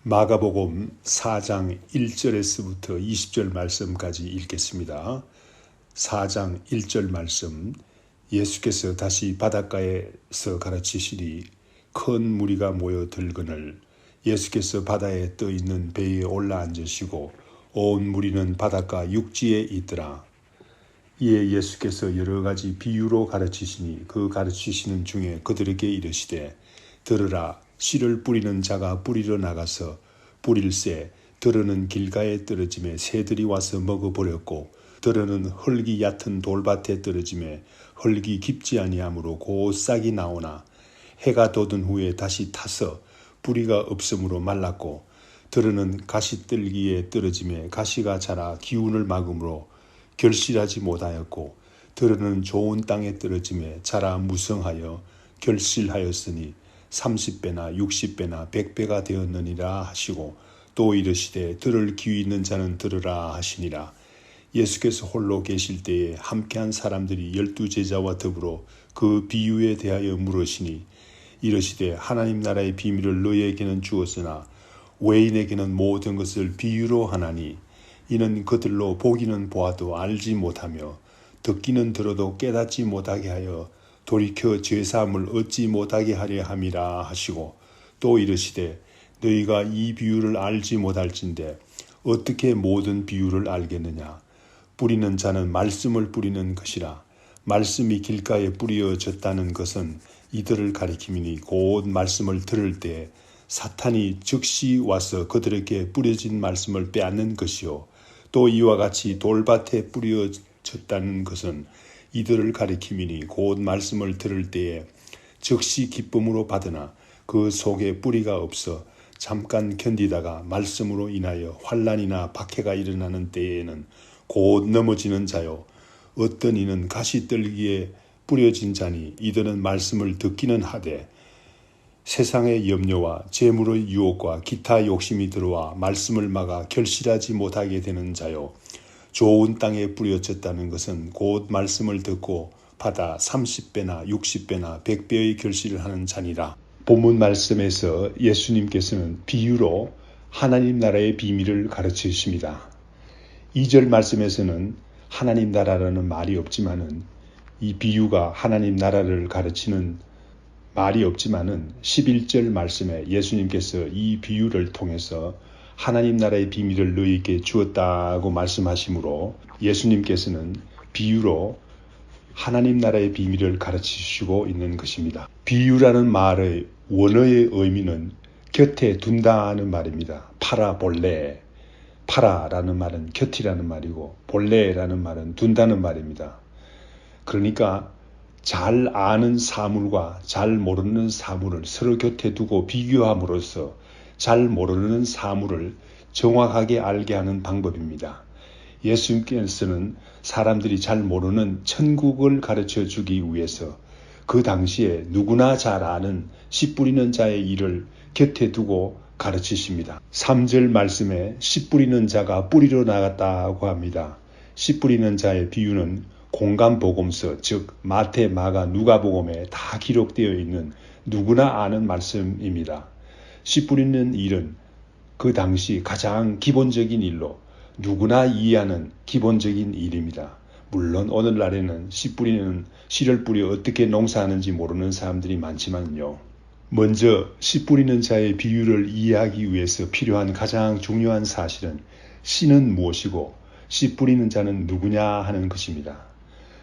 마가복음 4장 1절에서부터 20절 말씀까지 읽겠습니다. 4장 1절 말씀. 예수께서 다시 바닷가에서 가르치시니 큰 무리가 모여 들거늘 예수께서 바다에 떠 있는 배에 올라 앉으시고 온 무리는 바닷가 육지에 있더라. 이에 예수께서 여러 가지 비유로 가르치시니 그 가르치시는 중에 그들에게 이르시되 들으라. 씨를 뿌리는 자가 뿌리러 나가서 뿌릴새 들으는 길가에 떨어짐에 새들이 와서 먹어버렸고 들으는 흙이 얕은 돌밭에 떨어짐에 흙이 깊지 아니하므로 곧 싹이 나오나 해가 돋은 후에 다시 타서 뿌리가 없으므로 말랐고 들으는 가시떨기에 떨어짐에 가시가 자라 기운을 막음으로 결실하지 못하였고 들으는 좋은 땅에 떨어짐에 자라 무성하여 결실하였으니 30배나 60배나 100배가 되었느니라 하시고 또 이르시되 들을 귀 있는 자는 들으라 하시니라. 예수께서 홀로 계실 때에 함께한 사람들이 12제자와 더불어 그 비유에 대하여 물으시니 이르시되 하나님 나라의 비밀을 너희에게는 주었으나 외인에게는 모든 것을 비유로 하나니 이는 그들로 보기는 보아도 알지 못하며 듣기는 들어도 깨닫지 못하게 하여 돌이켜 죄사함을 얻지 못하게 하려 함이라 하시고 또 이르시되 너희가 이 비유를 알지 못할진대 어떻게 모든 비유를 알겠느냐. 뿌리는 자는 말씀을 뿌리는 것이라. 말씀이 길가에 뿌려졌다는 것은 이들을 가리킴이니 곧 말씀을 들을 때 사탄이 즉시 와서 그들에게 뿌려진 말씀을 빼앗는 것이요 또 이와 같이 돌밭에 뿌려졌다는 것은 이들을 가리킴이니 곧 말씀을 들을 때에 즉시 기쁨으로 받으나 그 속에 뿌리가 없어 잠깐 견디다가 말씀으로 인하여 환난이나 박해가 일어나는 때에는 곧 넘어지는 자요 어떤 이는 가시떨기에 뿌려진 자니 이들은 말씀을 듣기는 하되 세상의 염려와 재물의 유혹과 기타 욕심이 들어와 말씀을 막아 결실하지 못하게 되는 자요 좋은 땅에 뿌려졌다는 것은 곧 말씀을 듣고 받아 30배나 60배나 100배의 결실을 하는 자니라. 본문 말씀에서 예수님께서는 비유로 하나님 나라의 비밀을 가르치십니다. 2절 말씀에서는 하나님 나라라는 말이 없지만은 이 비유가 하나님 나라를 가르치는 말이 없지만은 11절 말씀에 예수님께서 이 비유를 통해서 하나님 나라의 비밀을 너희에게 주었다고 말씀하시므로 예수님께서는 비유로 하나님 나라의 비밀을 가르치시고 있는 것입니다. 비유라는 말의 원어의 의미는 곁에 둔다는 말입니다. 파라볼레. 파라라는 말은 곁이라는 말이고 볼레라는 말은 둔다는 말입니다. 그러니까 잘 아는 사물과 잘 모르는 사물을 서로 곁에 두고 비교함으로써 잘 모르는 사물을 정확하게 알게 하는 방법입니다. 예수님께서는 사람들이 잘 모르는 천국을 가르쳐 주기 위해서 그 당시에 누구나 잘 아는 씨 뿌리는 자의 일을 곁에 두고 가르치십니다. 3절 말씀에 씨 뿌리는 자가 뿌리러 나갔다고 합니다. 씨 뿌리는 자의 비유는 공간복음서 즉 마태, 마가, 누가복음에 다 기록되어 있는 누구나 아는 말씀입니다. 씨 뿌리는 일은 그 당시 가장 기본적인 일로 누구나 이해하는 기본적인 일입니다. 물론 오늘날에는 씨를 뿌려 어떻게 농사하는지 모르는 사람들이 많지만요. 먼저 씨 뿌리는 자의 비유를 이해하기 위해서 필요한 가장 중요한 사실은 씨는 무엇이고 씨 뿌리는 자는 누구냐 하는 것입니다.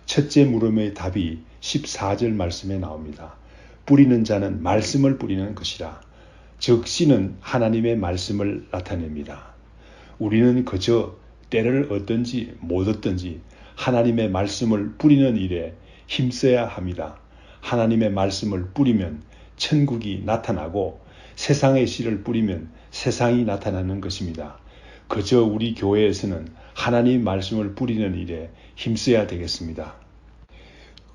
첫째 물음의 답이 14절 말씀에 나옵니다. 뿌리는 자는 말씀을 뿌리는 것이라. 즉 씨는 하나님의 말씀을 나타냅니다. 우리는 그저 때를 얻든지 못 얻든지 하나님의 말씀을 뿌리는 일에 힘써야 합니다. 하나님의 말씀을 뿌리면 천국이 나타나고 세상의 씨를 뿌리면 세상이 나타나는 것입니다. 그저 우리 교회에서는 하나님 말씀을 뿌리는 일에 힘써야 되겠습니다.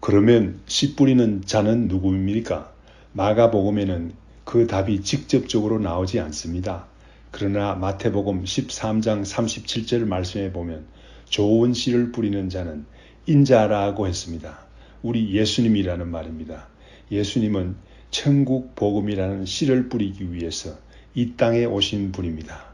그러면 씨 뿌리는 자는 누구입니까? 마가복음에는 그 답이 직접적으로 나오지 않습니다. 그러나 마태복음 13장 37절 말씀에 보면 좋은 씨를 뿌리는 자는 인자라고 했습니다. 우리 예수님이라는 말입니다. 예수님은 천국 복음이라는 씨를 뿌리기 위해서 이 땅에 오신 분입니다.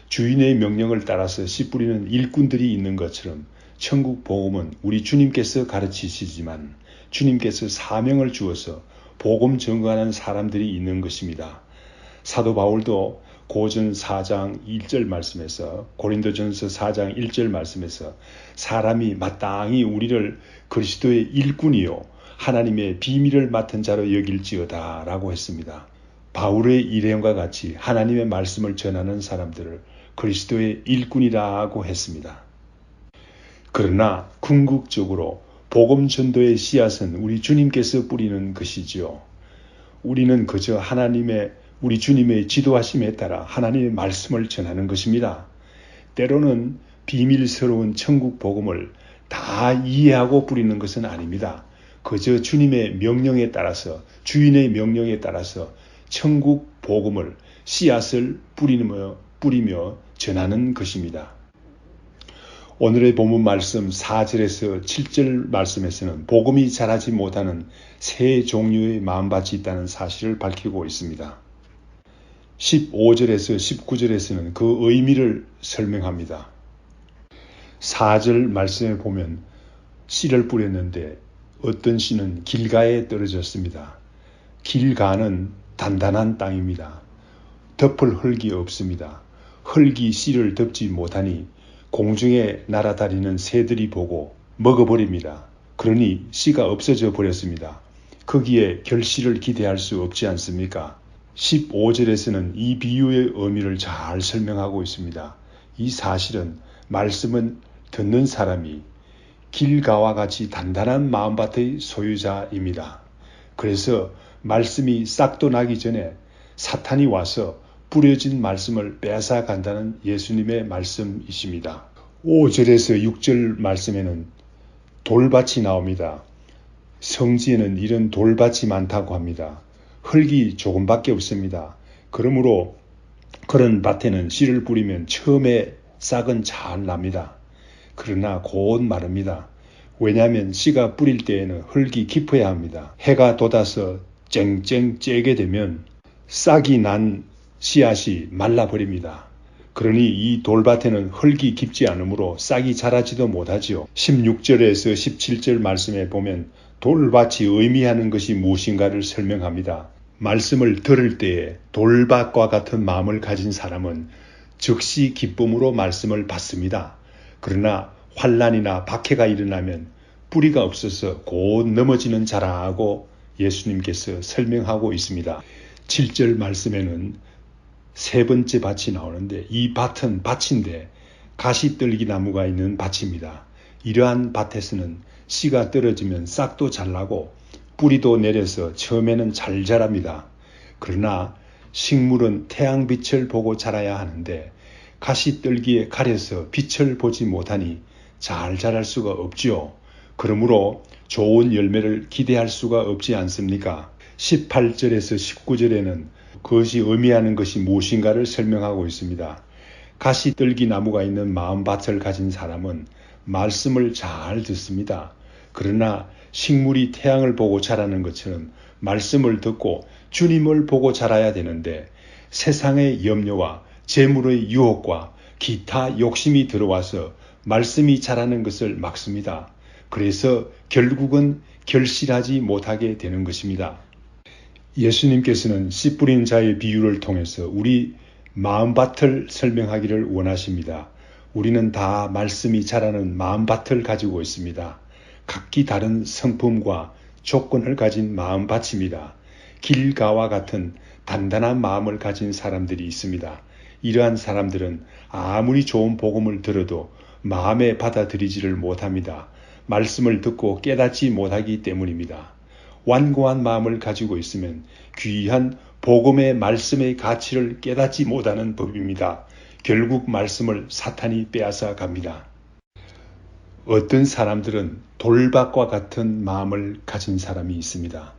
주인의 명령을 따라서 씨 뿌리는 일꾼들이 있는 것처럼 천국 복음은 우리 주님께서 가르치시지만 주님께서 사명을 주어서 복음 전가하는 사람들이 있는 것입니다. 사도 바울도 고전 4장 1절 말씀에서 고린도전서 4장 1절 말씀에서 사람이 마땅히 우리를 그리스도의 일꾼이요 하나님의 비밀을 맡은 자로 여길지어다 라고 했습니다. 바울의 일행과 같이 하나님의 말씀을 전하는 사람들을 그리스도의 일꾼이라고 했습니다. 그러나 궁극적으로 복음 전도의 씨앗은 우리 주님께서 뿌리는 것이지요. 우리는 그저 우리 주님의 지도하심에 따라 하나님의 말씀을 전하는 것입니다. 때로는 비밀스러운 천국 복음을 다 이해하고 뿌리는 것은 아닙니다. 그저 주님의 명령에 따라서 주인의 명령에 따라서 천국 복음을 씨앗을 뿌리며 전하는 것입니다. 오늘의 본문 말씀 4절에서 7절 말씀에서는 복음이 자라지 못하는 세 종류의 마음밭이 있다는 사실을 밝히고 있습니다. 15절에서 19절에서는 그 의미를 설명합니다. 4절 말씀에 보면 씨를 뿌렸는데 어떤 씨는 길가에 떨어졌습니다. 길가는 단단한 땅입니다. 덮을 흙이 없습니다. 흙이 씨를 덮지 못하니 공중에 날아다니는 새들이 보고 먹어버립니다. 그러니 씨가 없어져 버렸습니다. 거기에 결실을 기대할 수 없지 않습니까? 15절에서는 이 비유의 의미를 잘 설명하고 있습니다. 이 사실은 말씀은 듣는 사람이 길가와 같이 단단한 마음밭의 소유자입니다. 그래서 말씀이 싹도 나기 전에 사탄이 와서 뿌려진 말씀을 빼앗아 간다는 예수님의 말씀이십니다. 5절에서 6절 말씀에는 돌밭이 나옵니다. 성지에는 이런 돌밭이 많다고 합니다. 흙이 조금밖에 없습니다. 그러므로 그런 밭에는 씨를 뿌리면 처음에 싹은 잘 납니다. 그러나 곧 마릅니다. 왜냐하면 씨가 뿌릴 때에는 흙이 깊어야 합니다. 해가 돋아서 쨍쨍 쬐게 되면 싹이 난 씨앗이 말라버립니다. 그러니 이 돌밭에는 흙이 깊지 않으므로 싹이 자라지도 못하지요. 16절에서 17절 말씀에 보면 돌밭이 의미하는 것이 무엇인가를 설명합니다. 말씀을 들을 때에 돌밭과 같은 마음을 가진 사람은 즉시 기쁨으로 말씀을 받습니다. 그러나 환난이나 박해가 일어나면 뿌리가 없어서 곧 넘어지는 자라고 예수님께서 설명하고 있습니다. 7절 말씀에는 세 번째 밭이 나오는데 이 밭은 밭인데 가시떨기 나무가 있는 밭입니다. 이러한 밭에서는 씨가 떨어지면 싹도 잘 나고 뿌리도 내려서 처음에는 잘 자랍니다. 그러나 식물은 태양빛을 보고 자라야 하는데 가시떨기에 가려서 빛을 보지 못하니 잘 자랄 수가 없지요. 그러므로 좋은 열매를 기대할 수가 없지 않습니까? 18절에서 19절에는 그것이 의미하는 것이 무엇인가를 설명하고 있습니다. 가시떨기 나무가 있는 마음밭을 가진 사람은 말씀을 잘 듣습니다. 그러나 식물이 태양을 보고 자라는 것처럼 말씀을 듣고 주님을 보고 자라야 되는데 세상의 염려와 재물의 유혹과 기타 욕심이 들어와서 말씀이 자라는 것을 막습니다. 그래서 결국은 결실하지 못하게 되는 것입니다. 예수님께서는 씨 뿌린 자의 비유를 통해서 우리 마음밭을 설명하기를 원하십니다. 우리는 다 말씀이 자라는 마음밭을 가지고 있습니다. 각기 다른 성품과 조건을 가진 마음밭입니다. 길가와 같은 단단한 마음을 가진 사람들이 있습니다. 이러한 사람들은 아무리 좋은 복음을 들어도 마음에 받아들이지를 못합니다. 말씀을 듣고 깨닫지 못하기 때문입니다. 완고한 마음을 가지고 있으면 귀한 복음의 말씀의 가치를 깨닫지 못하는 법입니다. 결국 말씀을 사탄이 빼앗아 갑니다. 어떤 사람들은 돌밭과 같은 마음을 가진 사람이 있습니다.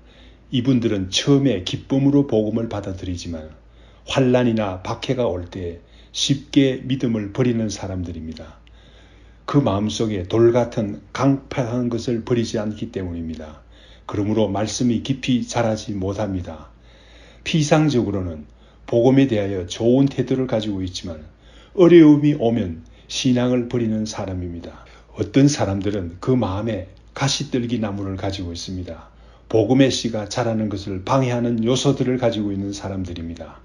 이분들은 처음에 기쁨으로 복음을 받아들이지만 환난이나 박해가 올 때 쉽게 믿음을 버리는 사람들입니다. 그 마음속에 돌 같은 강팍한 것을 버리지 않기 때문입니다. 그러므로 말씀이 깊이 자라지 못합니다. 피상적으로는 복음에 대하여 좋은 태도를 가지고 있지만 어려움이 오면 신앙을 버리는 사람입니다. 어떤 사람들은 그 마음에 가시떨기 나무를 가지고 있습니다. 복음의 씨가 자라는 것을 방해하는 요소들을 가지고 있는 사람들입니다.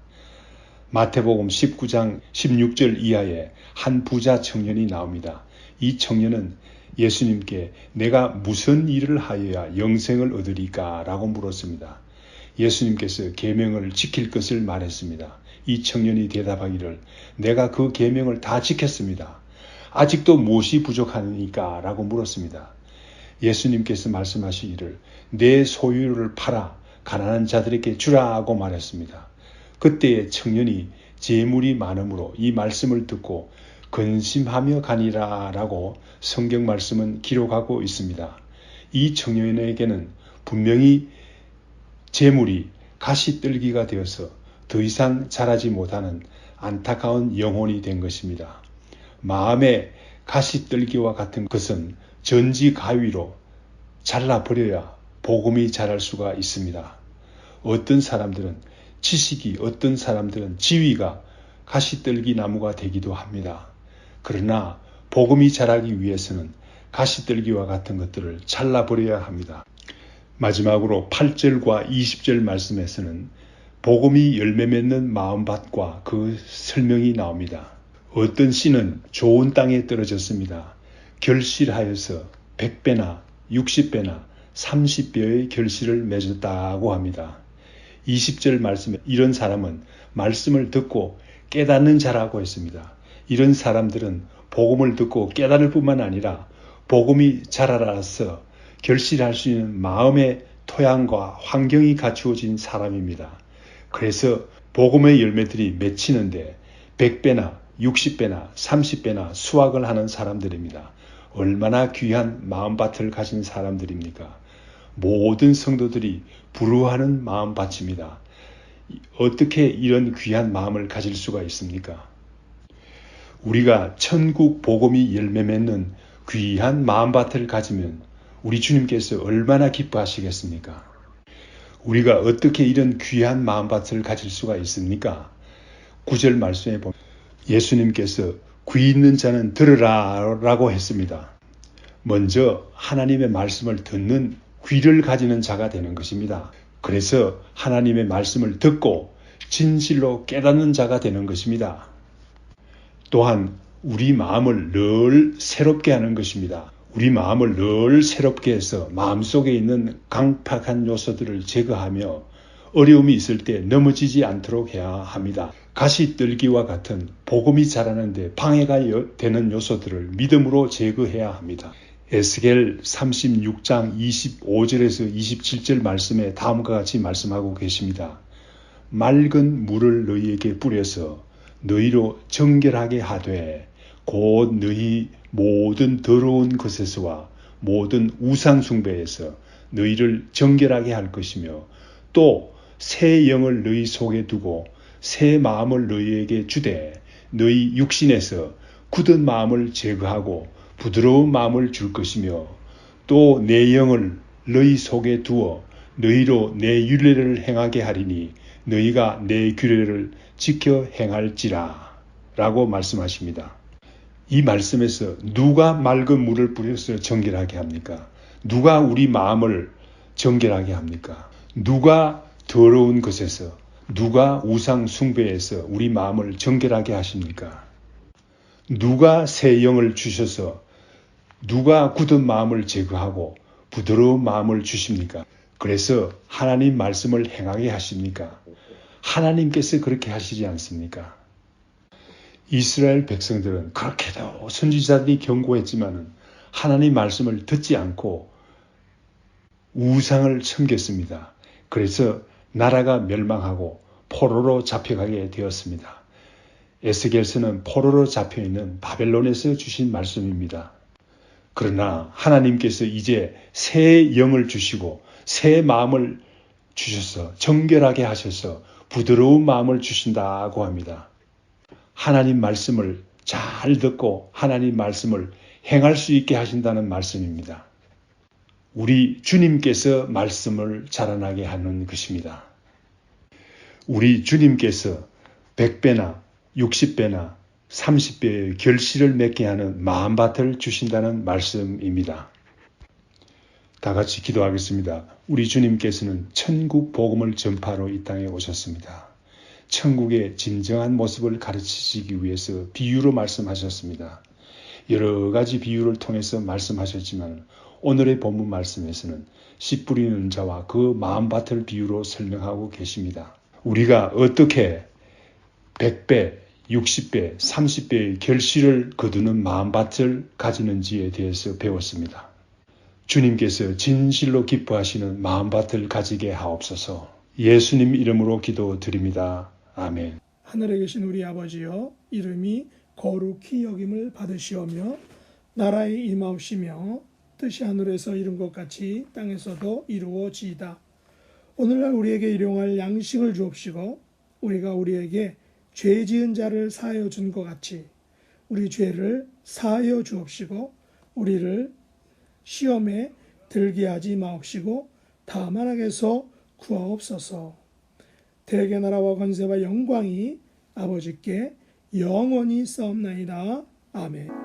마태복음 19장 16절 이하에 한 부자 청년이 나옵니다. 이 청년은 예수님께 내가 무슨 일을 하여야 영생을 얻으리까? 라고 물었습니다. 예수님께서 계명을 지킬 것을 말했습니다. 이 청년이 대답하기를 내가 그 계명을 다 지켰습니다. 아직도 무엇이 부족하니까? 라고 물었습니다. 예수님께서 말씀하시기를 내 소유를 팔아 가난한 자들에게 주라고 말했습니다. 그때의 청년이 재물이 많으므로 이 말씀을 듣고 근심하며 가니라 라고 성경 말씀은 기록하고 있습니다. 이 청년에게는 분명히 재물이 가시떨기가 되어서 더 이상 자라지 못하는 안타까운 영혼이 된 것입니다. 마음의 가시떨기와 같은 것은 전지 가위로 잘라버려야 복음이 자랄 수가 있습니다. 어떤 사람들은 지식이, 어떤 사람들은 지위가 가시떨기 나무가 되기도 합니다. 그러나 복음이 자라기 위해서는 가시떨기와 같은 것들을 잘라버려야 합니다. 마지막으로 8절과 20절 말씀에서는 복음이 열매 맺는 마음밭과 그 설명이 나옵니다. 어떤 씨는 좋은 땅에 떨어졌습니다. 결실하여서 100배나 60배나 30배의 결실을 맺었다고 합니다. 20절 말씀에 이런 사람은 말씀을 듣고 깨닫는 자라고 했습니다. 이런 사람들은 복음을 듣고 깨달을 뿐만 아니라 복음이 자라서 결실할 수 있는 마음의 토양과 환경이 갖추어진 사람입니다. 그래서 복음의 열매들이 맺히는데 100배나 60배나 30배나 수확을 하는 사람들입니다. 얼마나 귀한 마음밭을 가진 사람들입니까? 모든 성도들이 부러워하는 마음밭입니다. 어떻게 이런 귀한 마음을 가질 수가 있습니까? 우리가 천국 복음이 열매 맺는 귀한 마음밭을 가지면 우리 주님께서 얼마나 기뻐하시겠습니까? 우리가 어떻게 이런 귀한 마음밭을 가질 수가 있습니까? 9절 말씀에 보면 예수님께서 귀 있는 자는 들으라 라고 했습니다. 먼저 하나님의 말씀을 듣는 귀를 가지는 자가 되는 것입니다. 그래서 하나님의 말씀을 듣고 진실로 깨닫는 자가 되는 것입니다. 또한 우리 마음을 늘 새롭게 하는 것입니다. 우리 마음을 늘 새롭게 해서 마음속에 있는 강팍한 요소들을 제거하며 어려움이 있을 때 넘어지지 않도록 해야 합니다. 가시떨기와 같은 복음이 자라는데 방해가 되는 요소들을 믿음으로 제거해야 합니다. 에스겔 36장 25절에서 27절 말씀에 다음과 같이 말씀하고 계십니다. 맑은 물을 너희에게 뿌려서 너희로 정결하게 하되 곧 너희 모든 더러운 것에서와 모든 우상 숭배에서 너희를 정결하게 할 것이며 또 새 영을 너희 속에 두고 새 마음을 너희에게 주되 너희 육신에서 굳은 마음을 제거하고 부드러운 마음을 줄 것이며 또 내 영을 너희 속에 두어 너희로 내 율례를 행하게 하리니 너희가 내 규례를 지켜 행할지라 라고 말씀하십니다. 이 말씀에서 누가 맑은 물을 뿌려서 정결하게 합니까? 누가 우리 마음을 정결하게 합니까? 누가 더러운 것에서, 누가 우상 숭배에서 우리 마음을 정결하게 하십니까? 누가 새 영을 주셔서 누가 굳은 마음을 제거하고 부드러운 마음을 주십니까? 그래서 하나님 말씀을 행하게 하십니까? 하나님께서 그렇게 하시지 않습니까? 이스라엘 백성들은 그렇게도 선지자들이 경고했지만 하나님 말씀을 듣지 않고 우상을 섬겼습니다. 그래서 나라가 멸망하고 포로로 잡혀가게 되었습니다. 에스겔서는 포로로 잡혀있는 바벨론에서 주신 말씀입니다. 그러나 하나님께서 이제 새 영을 주시고 새 마음을 주셔서 정결하게 하셔서 부드러운 마음을 주신다고 합니다. 하나님 말씀을 잘 듣고 하나님 말씀을 행할 수 있게 하신다는 말씀입니다. 우리 주님께서 말씀을 자라나게 하는 것입니다. 우리 주님께서 100배나 60배나 30배의 결실을 맺게 하는 마음밭을 주신다는 말씀입니다. 다 같이 기도하겠습니다. 우리 주님께서는 천국 복음을 전파로 이 땅에 오셨습니다. 천국의 진정한 모습을 가르치시기 위해서 비유로 말씀하셨습니다. 여러 가지 비유를 통해서 말씀하셨지만 오늘의 본문 말씀에서는 씨 뿌리는 자와 그 마음밭을 비유로 설명하고 계십니다. 우리가 어떻게 100배, 60배, 30배의 결실을 거두는 마음밭을 가지는지에 대해서 배웠습니다. 주님께서 진실로 기뻐하시는 마음밭을 가지게 하옵소서. 예수님 이름으로 기도드립니다. 아멘. 하늘에 계신 우리 아버지여, 이름이 거룩히 여김을 받으시오며 나라의 임하옵시며 뜻이 하늘에서 이룬 것 같이 땅에서도 이루어지이다. 오늘날 우리에게 일용할 양식을 주옵시고 우리가 우리에게 죄 지은 자를 사하여 준 것 같이 우리 죄를 사하여 주옵시고 우리를 시험에 들게 하지 마옵시고 다만 악에서 구하옵소서. 대개 나라와 권세와 영광이 아버지께 영원히 싸움나이다. 아멘.